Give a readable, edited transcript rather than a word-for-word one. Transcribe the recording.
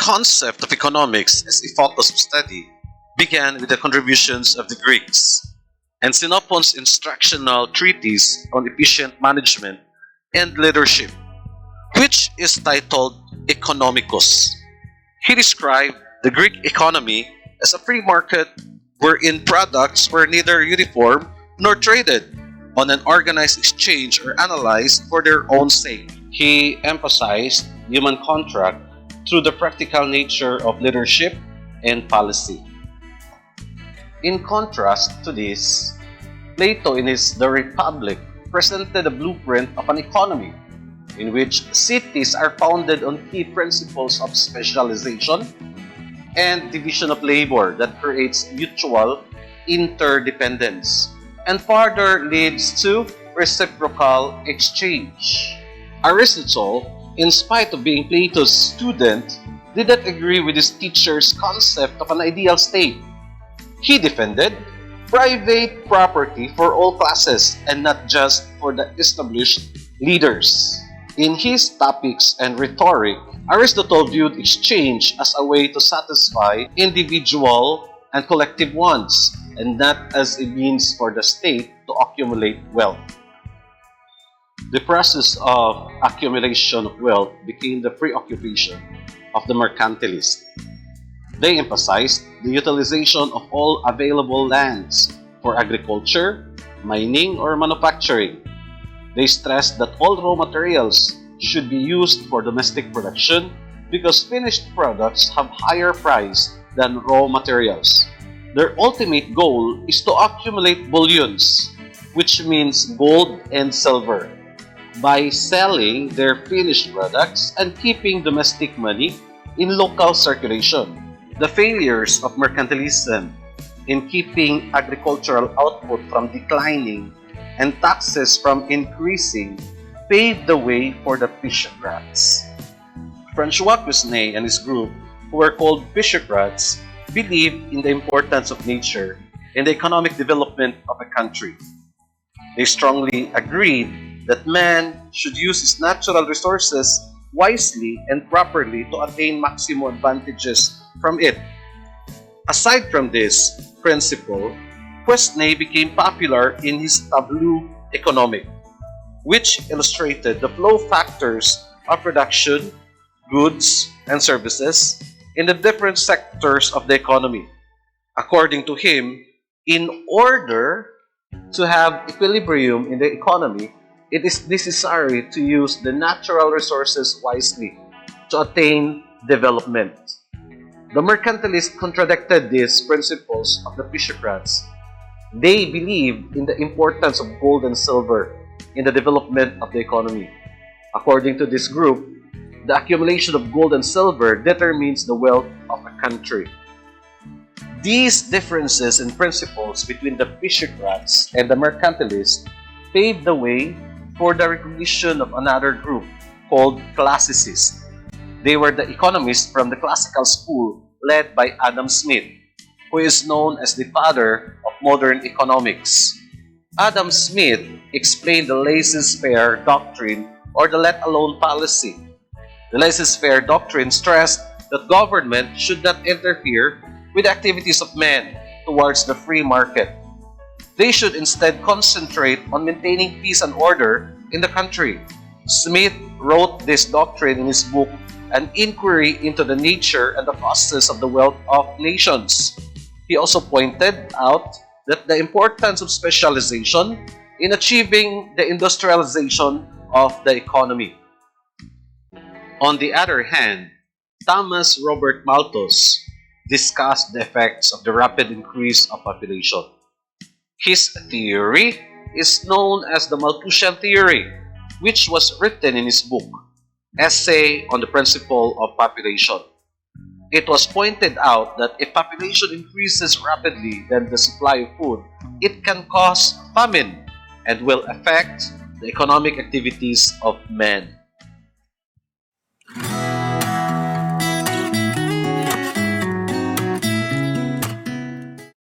concept of economics as a focus of study began with the contributions of the Greeks, and Xenophon's instructional treatise on efficient management and leadership, which is titled Economicus. He described the Greek economy as a free market wherein products were neither uniform nor traded on an organized exchange or analyzed for their own sake. He emphasized human contract through the practical nature of leadership and policy. In contrast to this, Plato in his The Republic presented a blueprint of an economy in which cities are founded on key principles of specialization and division of labor that creates mutual interdependence and further leads to reciprocal exchange. Aristotle, in spite of being Plato's student, did not agree with his teacher's concept of an ideal state. He defended private property for all classes and not just for the established leaders. In his Topics and Rhetoric, Aristotle viewed exchange as a way to satisfy individual and collective wants, and not as a means for the state to accumulate wealth. The process of accumulation of wealth became the preoccupation of the mercantilists. They emphasized the utilization of all available lands for agriculture, mining, or manufacturing. They stressed that all raw materials should be used for domestic production because finished products have higher price than raw materials. Their ultimate goal is to accumulate bullions, which means gold and silver, by selling their finished products and keeping domestic money in local circulation. The failures of mercantilism in keeping agricultural output from declining and taxes from increasing paved the way for the Physiocrats. Francois Quesnay and his group, who were called Physiocrats, believed in the importance of nature in the economic development of a country. They strongly agreed that man should use his natural resources wisely and properly to attain maximum advantages from it. Aside from this principle, Quesnay became popular in his tableau economic, which illustrated the flow factors of production, goods, and services in the different sectors of the economy. According to him, in order to have equilibrium in the economy, it is necessary to use the natural resources wisely to attain development. The mercantilists contradicted these principles of the Physiocrats. They believed in the importance of gold and silver in the development of the economy. According to this group, the accumulation of gold and silver determines the wealth of a country. These differences in principles between the Physiocrats and the mercantilists paved the way for the recognition of another group called classicists. They were the economists from the classical school led by Adam Smith, who is known as the father of modern economics. Adam Smith explained the laissez-faire doctrine or the let-alone policy. The laissez-faire doctrine stressed that government should not interfere with the activities of men towards the free market. They should instead concentrate on maintaining peace and order in the country. Smith wrote this doctrine in his book, An Inquiry into the Nature and the Causes of the Wealth of Nations. He also pointed out that the importance of specialization in achieving the industrialization of the economy. On the other hand, Thomas Robert Malthus discussed the effects of the rapid increase of population. His theory is known as the Malthusian theory, which was written in his book, Essay on the Principle of Population. It was pointed out that if population increases rapidly than the supply of food, it can cause famine and will affect the economic activities of men.